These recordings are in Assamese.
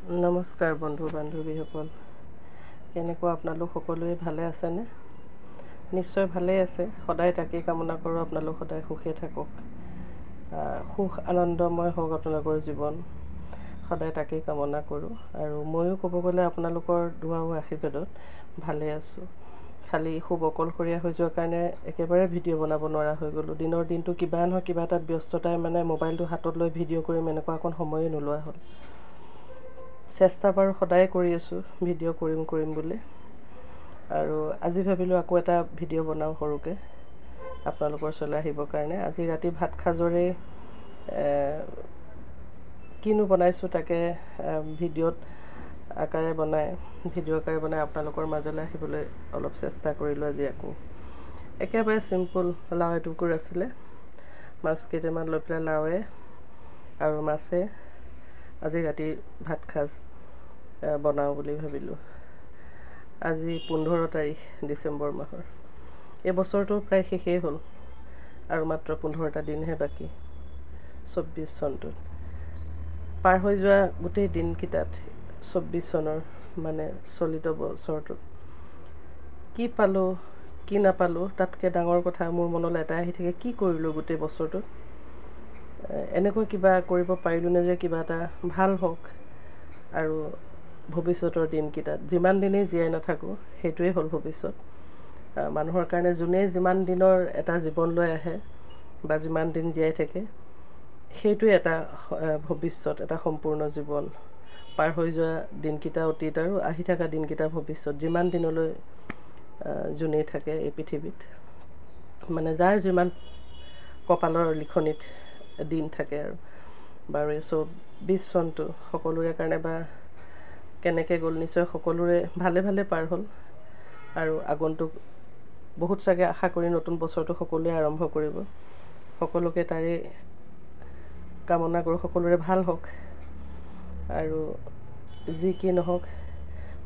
নমস্কাৰ বন্ধু বান্ধৱীসকল, কেনেকুৱা আপোনালোক সকলোৱে ভালে আছেনে? নিশ্চয় ভালেই আছে। সদায় তাকেই কামনা কৰোঁ আপোনালোক সদায় সুখে থাকক, সুখ আনন্দময় হওক আপোনালোকৰ জীৱন, সদায় তাকেই কামনা কৰোঁ। আৰু ময়ো ক'ব গ'লে আপোনালোকৰ দুৱা আৰু আশীৰ্বাদত ভালে আছোঁ। খালি খুব অকলশৰীয়া হৈ যোৱাৰ কাৰণে একেবাৰে ভিডিঅ' বনাব নোৱাৰা হৈ গ'লোঁ। দিনৰ দিনটো কিবা নহয় কিবা এটাত ব্যস্ততাই মোবাইলটো হাতত লৈ ভিডিঅ' কৰিম এনেকুৱা অকণ সময়ে নোলোৱা হ'ল। চেষ্টা বাৰু সদায় কৰি আছোঁ ভিডিঅ' কৰিম বুলি। আৰু আজি ভাবিলোঁ আকৌ এটা ভিডিঅ' বনাওঁ সৰুকৈ আপোনালোকৰ ওচৰলৈ আহিবৰ কাৰণে। আজি ৰাতি ভাত সাজৰে কিনো বনাইছোঁ তাকে ভিডিঅ' আকাৰে বনাই আপোনালোকৰ মাজলৈ আহিবলৈ অলপ চেষ্টা কৰিলোঁ। আজি আকৌ একেবাৰে চিম্পুল লাও এটুকুৰ আছিলে, মাছ কেইটামান লৈ পেলাই লাওৱে আৰু মাছে আজি ৰাতিৰ ভাত সাজ বনাওঁ বুলি ভাবিলোঁ। আজি 15 তাৰিখ ডিচেম্বৰ মাহৰ। এই বছৰটো প্ৰায় শেষেই হ'ল আৰু মাত্ৰ 15টা দিনহে বাকী 24 চনটোত। পাৰ হৈ যোৱা গোটেই দিনকেইটাত 24 চনৰ চলিত বছৰটোত কি পালোঁ কি নাপালোঁ তাতকৈ ডাঙৰ কথা মোৰ মনলৈ এটাই আহি থাকে, কি কৰিলোঁ গোটেই বছৰটোত। এনেকৈ কিবা কৰিব পাৰিলোঁনে যে কিবা এটা ভাল হওক। আৰু ভৱিষ্যতৰ দিনকেইটাত যিমান দিনেই জীয়াই নাথাকোঁ সেইটোৱে হ'ল ভৱিষ্যত। মানুহৰ কাৰণে যোনেই যিমান দিনৰ এটা জীৱন লৈ আহে বা যিমান দিন জীয়াই থাকে সেইটোৱে এটা ভৱিষ্যত, এটা সম্পূৰ্ণ জীৱন। পাৰ হৈ যোৱা দিনকেইটা অতীত আৰু আহি থকা দিনকেইটা ভৱিষ্যত। যিমান দিনলৈ যোনেই থাকে এই পৃথিৱীত, যাৰ যিমান কপালৰ লিখনিত দিন থাকে আৰু। বাৰু এই 24 চনটো সকলোৰে কাৰণে বা কেনেকৈ গ'ল, নিশ্চয় সকলোৰে ভালে ভালে পাৰ হ'ল। আৰু আগন্তুক বহুত চাগে আশা কৰি নতুন বছৰটো সকলোৱে আৰম্ভ কৰিব। সকলোকে তাৰেই কামনা কৰোঁ, সকলোৰে ভাল হওক। আৰু যি কি নহওক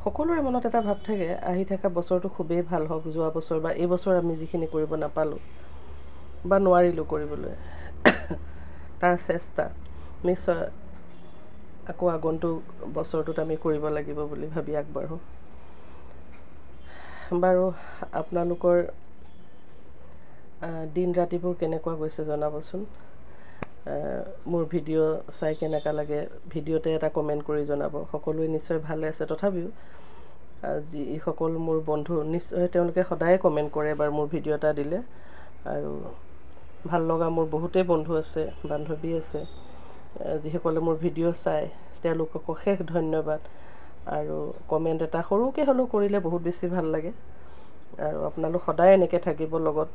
সকলোৰে মনত এটা ভাৱ থাকে আহি থকা বছৰটো খুবেই ভাল হওক। যোৱা বছৰ বা এই বছৰ আমি যিখিনি কৰিব নাপালোঁ বা নোৱাৰিলোঁ কৰিবলৈ তাৰ চেষ্টা নিশ্চয় আকৌ আগন্তুক বছৰটোত আমি কৰিব লাগিব বুলি ভাবি আগবাঢ়োঁ। বাৰু আপোনালোকৰ দিন ৰাতিবোৰ কেনেকুৱা গৈছে জনাবচোন। মোৰ ভিডিঅ' চাই কেনেকুৱা লাগে ভিডিঅ'তে এটা কমেণ্ট কৰি জনাব। সকলোৱে নিশ্চয় ভালে আছে, তথাপিও যিসকল মোৰ বন্ধু নিশ্চয় তেওঁলোকে সদায় কমেণ্ট কৰে এবাৰ মোৰ ভিডিঅ' এটা দিলে। আৰু ভাল লগা মোৰ বহুতেই বন্ধু আছে, বান্ধৱী আছে যিসকলে মোৰ ভিডিঅ' চায়, তেওঁলোকক অশেষ ধন্যবাদ। আৰু কমেণ্ট এটা সৰুকৈ হ'লেও কৰিলে বহুত বেছি ভাল লাগে। আৰু আপোনালোক সদায় এনেকৈ থাকিব লগত,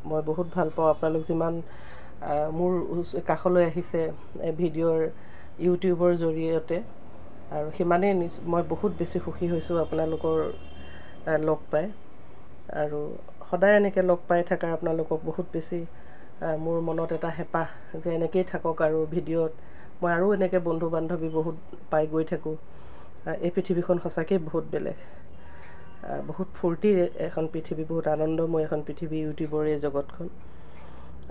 মই বহুত ভাল পাওঁ। আপোনালোক যিমান মোৰ কাষলৈ আহিছে ভিডিঅ'ৰ ইউটিউবৰ জৰিয়তে, আৰু সিমানেই মই বহুত বেছি সুখী হৈছোঁ আপোনালোকৰ লগ পাই। আৰু সদায় এনেকৈ লগ পাই থকা আপোনালোকক বহুত বেছি মোৰ মনত এটা হেঁপাহ যে এনেকৈয়ে থাকক আৰু ভিডিঅ'ত মই আৰু এনেকৈ বন্ধু বান্ধৱী বহুত পাই গৈ থাকোঁ। এই পৃথিৱীখন সঁচাকৈ বহুত বেলেগ, বহুত ফূৰ্তিৰ এখন পৃথিৱী, বহুত আনন্দময় এখন পৃথিৱী ইউটিউবৰ এই জগতখন।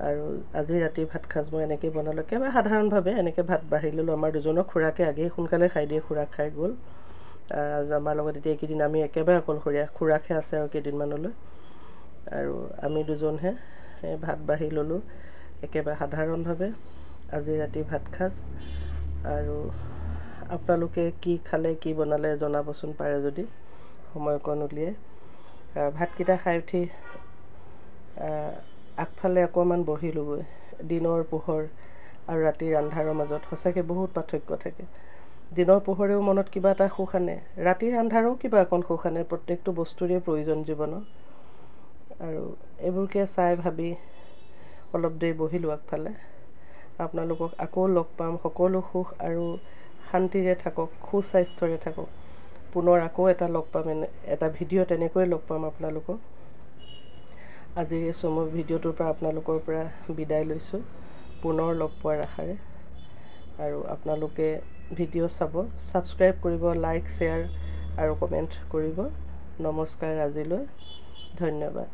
আৰু আজি ৰাতিৰ ভাত সাজ মই এনেকৈ বনালোঁ, একেবাৰে সাধাৰণভাৱে এনেকৈ ভাত বাঢ়ি ল'লোঁ। আমাৰ দুজনৰ খুৰাকে আগেই সোনকালে খাই দিয়ে, খুৰাক খাই গ'ল। আমাৰ লগত এতিয়া এইকেইদিন আমি একেবাৰে অকলশৰীয়া, খুৰাকহে আছে আৰু কেইদিনমানলৈ। আৰু আমি দুজনহে ভাত বাঢ়ি ল'লোঁ একেবাৰে সাধাৰণভাৱে আজি ৰাতিৰ ভাত সাজ। আৰু আপোনালোকে কি খালে কি বনালে জনাবচোন পাৰে যদি সময় অকণ উলিয়াই। ভাতকেইটা খাই উঠি আগফালে অকণমান বহিলোঁগৈ। দিনৰ পোহৰ আৰু ৰাতিৰ আন্ধাৰৰ মাজত সঁচাকৈ বহুত পাৰ্থক্য থাকে। দিনৰ পোহৰেও মনত কিবা এটা সুখ আনে, ৰাতিৰ আন্ধাৰেও কিবা অকণ সুখ আনে। প্ৰত্যেকটো বস্তুৰে প্ৰয়োজন জীৱনত। আৰু এইবোৰকে চাই ভাবি অলপ দেৰি বহিলোঁ আগফালে। আপোনালোকক আকৌ লগ পাম, সকলো সুখ আৰু শান্তিৰে থাকক, সুস্বাস্থ্যৰে থাকক। পুনৰ আকৌ এটা লগ পাম, এটা ভিডিঅ' তেনেকৈ লগ পাম আপোনালোকক। আজিৰ এই চমু ভিডিঅ'টোৰ পৰা আপোনালোকৰ পৰা বিদায় লৈছোঁ, পুনৰ লগ পোৱাৰ আশাৰে। আৰু আপোনালোকে ভিডিঅ' চাব, ছাবস্ক্ৰাইব কৰিব, লাইক শ্বেয়াৰ আৰু কমেণ্ট কৰিব। নমস্কাৰ আজিলৈ, ধন্যবাদ।